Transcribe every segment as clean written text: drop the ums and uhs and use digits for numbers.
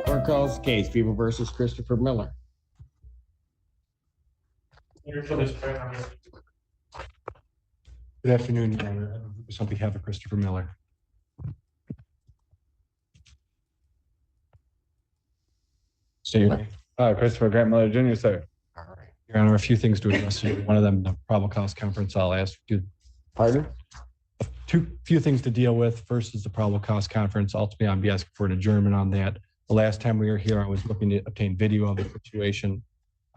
Court calls the case, People versus Christopher Miller. Good afternoon, Your Honor. It's on behalf of Christopher Miller. State your name. Christopher Grant Miller Jr., sir. All right. Your Honor, a few things to address. One of them, the probable cause conference. I'll ask you. Pardon? Few things to deal with. First is the probable cause conference. Ultimately, I'll be asking for an adjournment on that. The last time we were here, I was looking to obtain video of the situation.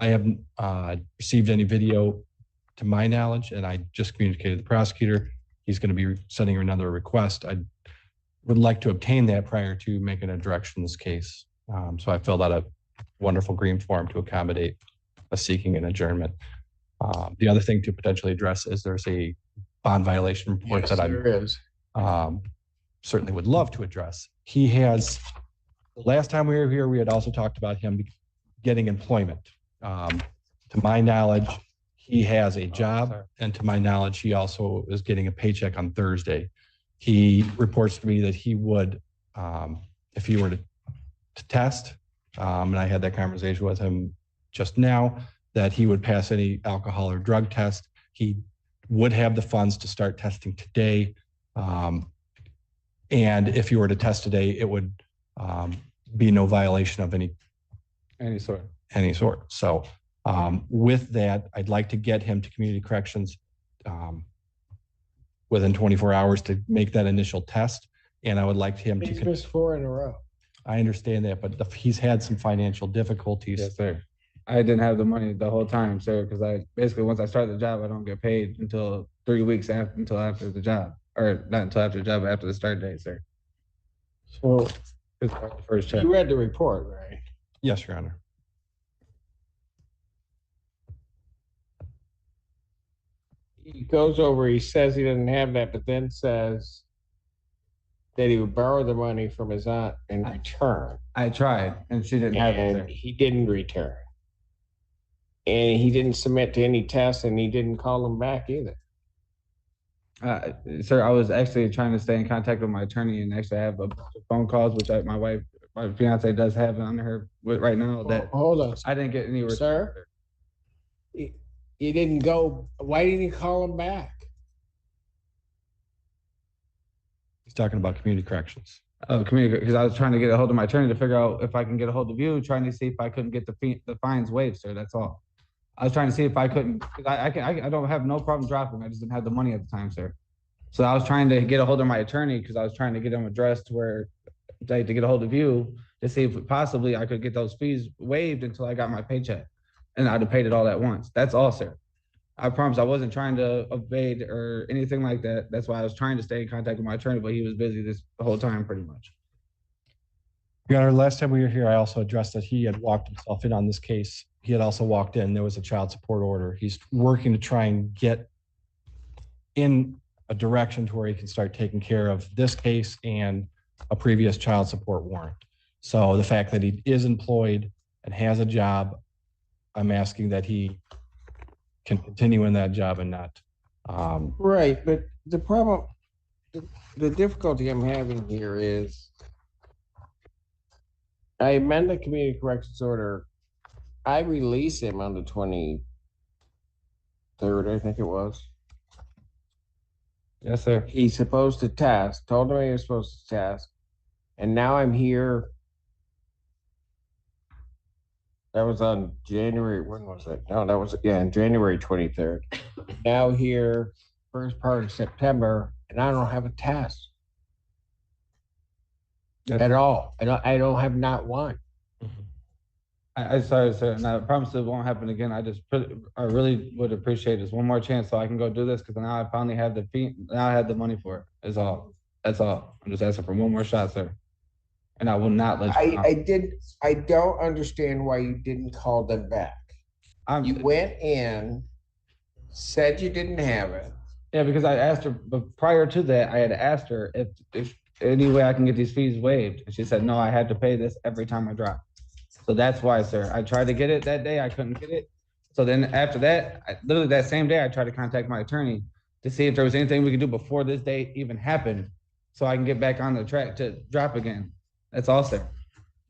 I haven't received any video to my knowledge, and I just communicated to the prosecutor. He's going to be sending another request. I would like to obtain that prior to making a direction in this case. So I filled out a wonderful green form to accommodate a seeking an adjournment. The other thing to potentially address is there's a bond violation report that I certainly would love to address. He has, the last time we were here, we had also talked about him getting employment. To my knowledge, he has a job, and to my knowledge, he also is getting a paycheck on Thursday. He reports to me that he would, if he were to test, and I had that conversation with him just now, that he would pass any alcohol or drug test. He would have the funds to start testing today. And if you were to test today, it would be no violation of any sort. So with that, I'd like to get him to community corrections within 24 hours to make that initial test. And I would like him to. He's missed 4 in a row. I understand that, but he's had some financial difficulties. Yes, sir. I didn't have the money the whole time, sir, because I basically, once I start the job, I don't get paid until 3 weeks after the job, or not until after the job, but after the start date, sir. So It's the first check. you read the report, right? Yes, Your Honor. He goes over, he says he doesn't have that, but then says that he would borrow the money from his aunt in return. I tried, and she didn't have it, And sir. he didn't return. And he didn't submit to any tests, and he didn't call him back either. Sir, I was actually trying to stay in contact with my attorney and actually have a bunch of phone calls, which my fiance does have on her right now. That Hold on, I didn't get any return. sir. You didn't go, why didn't you call him back? He's talking about community corrections. Because I was trying to get a hold of my attorney to figure out if I can get a hold of you, trying to see if I couldn't get the fines waived, sir. That's all. I was trying to see if I couldn't, because I don't have no problem dropping. I just didn't have the money at the time, sir. So I was trying to get a hold of my attorney because I was trying to get him addressed to get a hold of you to see if possibly I could get those fees waived until I got my paycheck. And I'd have paid it all at once. That's all, sir. I promise I wasn't trying to evade or anything like that. That's why I was trying to stay in contact with my attorney, but he was busy the whole time pretty much. Your Honor, last time we were here, I also addressed that he had walked himself in on this case. He had also walked in, there was a child support order. He's working to try and get in a direction to where he can start taking care of this case and a previous child support warrant. So the fact that he is employed and has a job, I'm asking that he can continue in that job and not. Right, but the problem, the difficulty I'm having here is I amend the community corrections order. I release him on the 23rd, I think it was. Yes, sir. He's supposed to test, told him he was supposed to test, and now I'm here. That was on January, when was it? No, that was, on January 23rd. Now here, first part of September, and I don't have a test at all. I don't have not one. I sorry, sir, and I promise it won't happen again. I really would appreciate this one more chance so I can go do this, because now I finally have now I have the money for it. That's all. That's all. I'm just asking for one more shot, sir. And I will not let you down. I don't understand why you didn't call them back. You went in, said you didn't have it. Yeah, because I asked her, but prior to that, I had asked her if any way I can get these fees waived. And she said, no, I had to pay this every time I drop. So that's why, sir. I tried to get it that day. I couldn't get it. So then after that, literally that same day, I tried to contact my attorney to see if there was anything we could do before this day even happened so I can get back on the track to drop again. That's all, sir.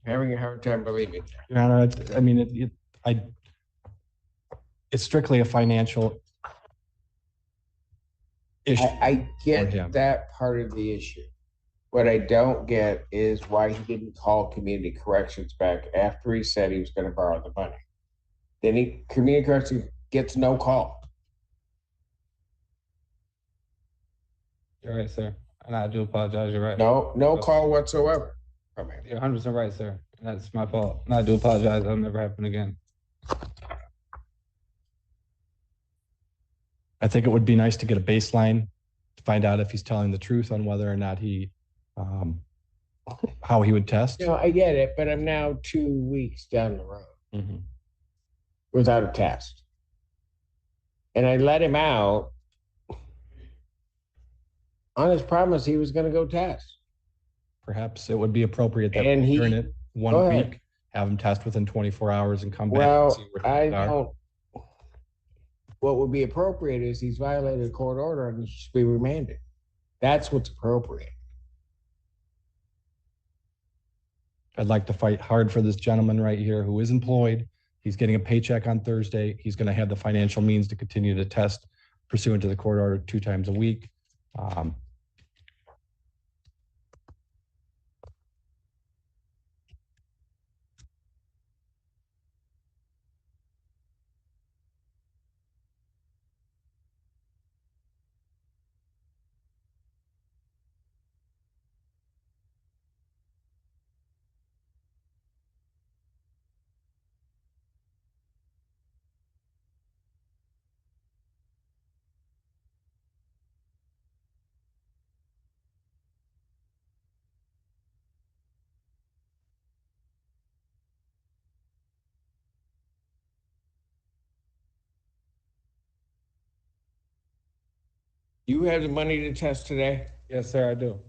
Having a hard time believing. Your Honor, I mean, it's strictly a financial issue. I for get him. that part of the issue. What I don't get is why he didn't call community corrections back after he said he was gonna borrow the money. Then community corrections gets no call. You're right, sir. And I do apologize. You're right. No call whatsoever from him. You're 100% right, sir. And that's my fault. And I do apologize. That'll never happen again. I think it would be nice to get a baseline to find out if he's telling the truth on whether or not he, how he would test. No, I get it, but I'm now 2 weeks down the road Mhm. without a test. And I let him out on his promise he was gonna go test. Perhaps it would be appropriate that And during it Go 1 ahead. week, have him test within 24 hours and come back. and Well, see where I things are. don't. What would be appropriate is he's violated a court order and he should be remanded. That's what's appropriate. I'd like to fight hard for this gentleman right here who is employed. He's getting a paycheck on Thursday. He's going to have the financial means to continue to test pursuant to the court order 2 times a week. You have the money to test today? Yes, sir, I do.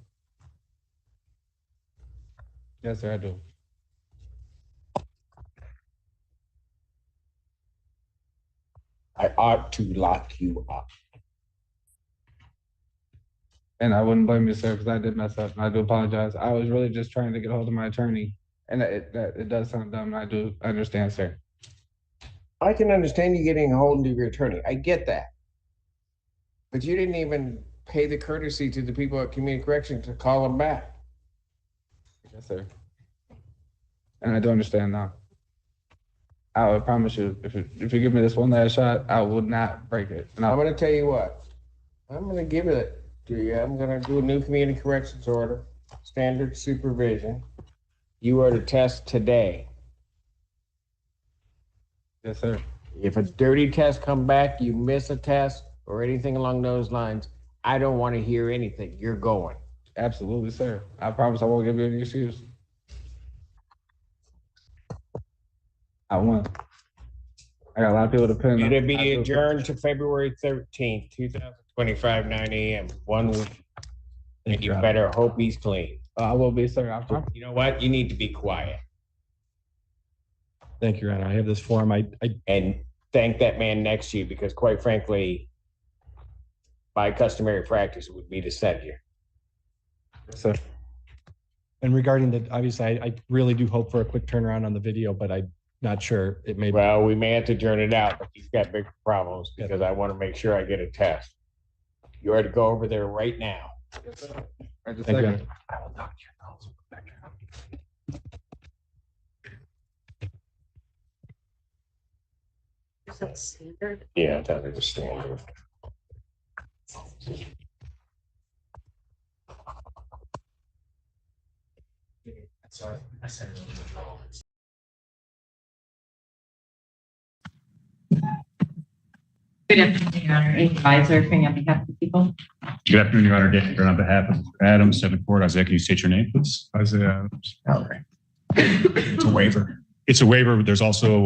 Yes, sir, I do. I ought to lock you up. And I wouldn't blame you, sir, because I did mess up. And I do apologize. I was really just trying to get a hold of my attorney. And it does sound dumb. And I understand, sir. I can understand you getting a hold of your attorney. I get that. But you didn't even pay the courtesy to the people at community corrections to call them back. Yes, sir. And I do understand now. I would promise you, if you give me this one last shot, I would not break it. And I'm going to tell you what. I'm going to give it to you. I'm going to do a new community corrections order, standard supervision. You are to test today. Yes, sir. If a dirty test come back, you miss a test or anything along those lines, I don't want to hear anything. You're going. Absolutely, sir. I promise I won't give you any excuse. I won. I got a lot of people to pin. It'll be adjourned to February 13th, 2025, 9 a.m. 1 week. And you better hope he's clean. I will be, sir. I promise. You know what? You need to be quiet. Thank you, Your Honor. I have this form. And thank that man next to you because quite frankly, my customary practice would be to send you. Yes, sir. And regarding that, obviously, I really do hope for a quick turnaround on the video, but I'm not sure. It may. Well, we may have to adjourn it out, but he's got big problems because I want to make sure I get a test. You are to go over there right now. Yes, sir. Right this Thank you, Your second. Honor. I will talk to your counsel. Is that standard? Yeah, that is standard. Sorry, I said it. Good afternoon, Your Honor. Advisor, appearing on behalf of the people. Good afternoon, Your Honor. Dan, on behalf of Adams, Seventh Court, Isaiah, can you state your name, please? Isaiah Adams. All right. It's a waiver. It's a waiver. There's also,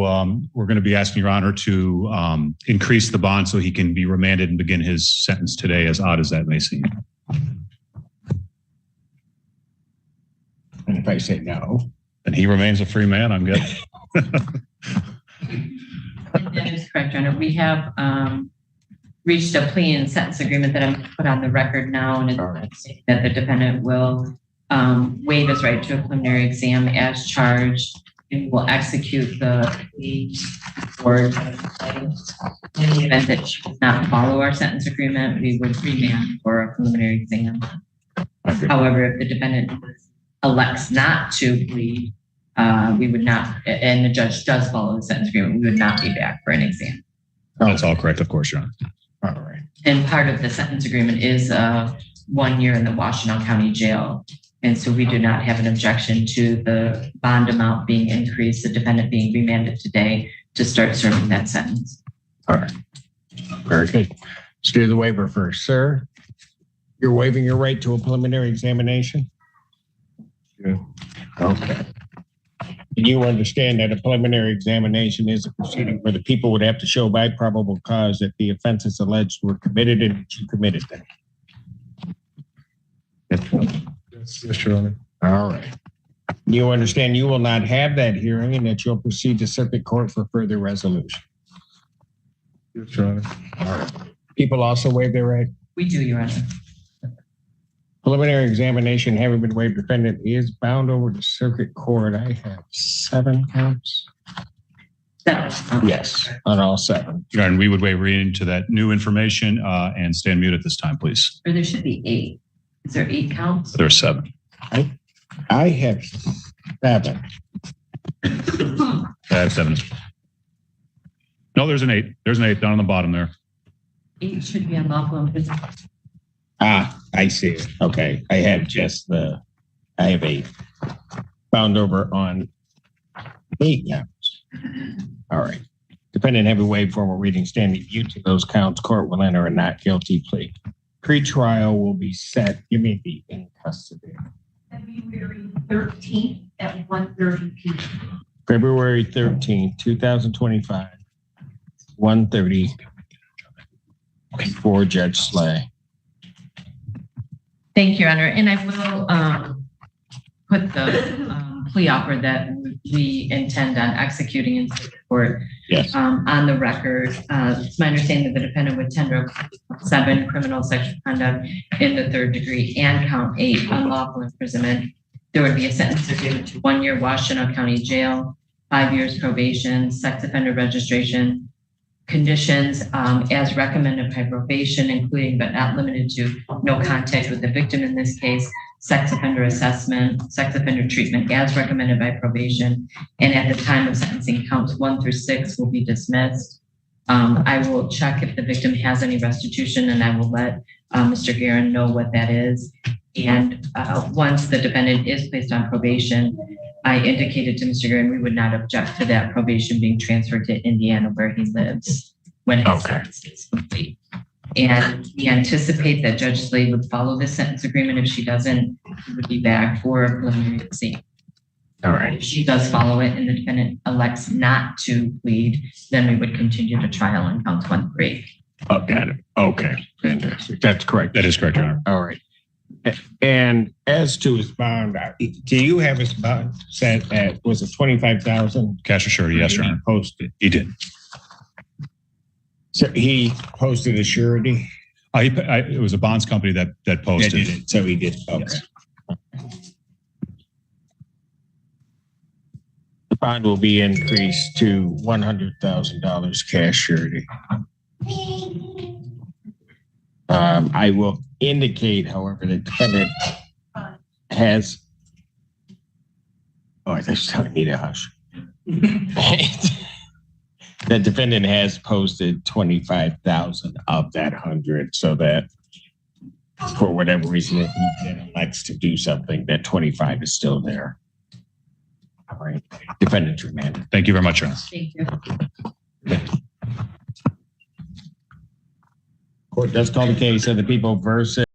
we're going to be asking Your Honor to increase the bond so he can be remanded and begin his sentence today, as odd as that may seem. And if I say no, And he remains a free man, I'm guessing. That is correct, Your Honor. We have reached a plea and sentence agreement that I'm going to put on the record now, and it's that the defendant will waive his right to a preliminary exam as charged, and will execute the plea for in the event that she does not follow our sentence agreement, we would remand for a preliminary exam. However, if the defendant elects not to plead, we would not, and the judge does follow the sentence agreement, we would not be back for an exam. That's all correct, of course, Your Honor. All right. And part of the sentence agreement is 1 year in the Washington County Jail. And so we do not have an objection to the bond amount being increased, the defendant being remanded today to start serving that sentence. All right. Very good. Let's do the waiver first, sir. You're waiving your right to a preliminary examination? Yeah. Okay. And you understand that a preliminary examination is a proceeding where the people would have to show by probable cause that the offenses alleged were committed and that you committed them. Yes, Your Honor. All right. You understand you will not have that hearing and that you'll proceed to circuit court for further resolution. Yes, Your Honor. All right. People also waive their right. We do, Your Honor. Preliminary examination having been waived, defendant is bound over to circuit court. I have 7 counts. Yes, on all 7. Your Honor, we would waive reading to that new information and stand mute at this time, please. Or there should be 8. Is there 8 counts? There are 7. I have 7. I have 7. No, there's an 8. There's an 8 down on the bottom there. 8 should be unlawful imprisonment. I see it. Okay. I have 8 bound over on 8 counts. All right. Defendant having waived formal reading, standing mute to those counts, court will enter a not guilty plea. Pre-trial will be set. Give me the in custody. February 13th at 1:30 p.m. February 13th, 2025, 1:30 for Judge Slay. Thank you, Your Honor. And I will put the plea offer that we intend on executing in court Yes. on the record. It's my understanding that the defendant would tender 7 criminal sexual conduct in the 3rd degree and count 8 unlawful imprisonment. There would be a sentence agreement to 1 year Washington County Jail, 5 years probation, sex offender registration, conditions as recommended by probation, including but not limited to no contact with the victim in this case, sex offender assessment, sex offender treatment as recommended by probation, and at the time of sentencing, counts 1 through 6 will be dismissed. I will check if the victim has any restitution, and I will let Mr. Guerin know what that is. And once the defendant is placed on probation, I indicated to Mr. Guerin we would not object to that probation being transferred to Indiana where he lives when his sentence is complete. And we anticipate that Judge Slade would follow this sentence agreement. If she doesn't, we would be back for a preliminary exam. All right. If she does follow it and the defendant elects not to plead, then we would continue the trial on counts 1 through 8. Oh, got it. Okay. Fantastic. That's correct. That is correct, Your Honor. All right. And as to his bond, do you have his bond set at, was it 25,000? Cash assured, yes, Your Honor. Posted. He did. So he posted a surety? It was a bonds company that posted. Yeah, did it. So he did. Okay. Yes. The bond will be increased to $100,000 cash surety. I will indicate, however, that the defendant has. Oh, I just need a hush. The defendant has posted 25,000 of that 100, so that for whatever reason, if he then elects to do something, that 25 is still there. All right, defendant's remanded. Thank you very much, Your Honor. Thank you. Court does call the case of the people versus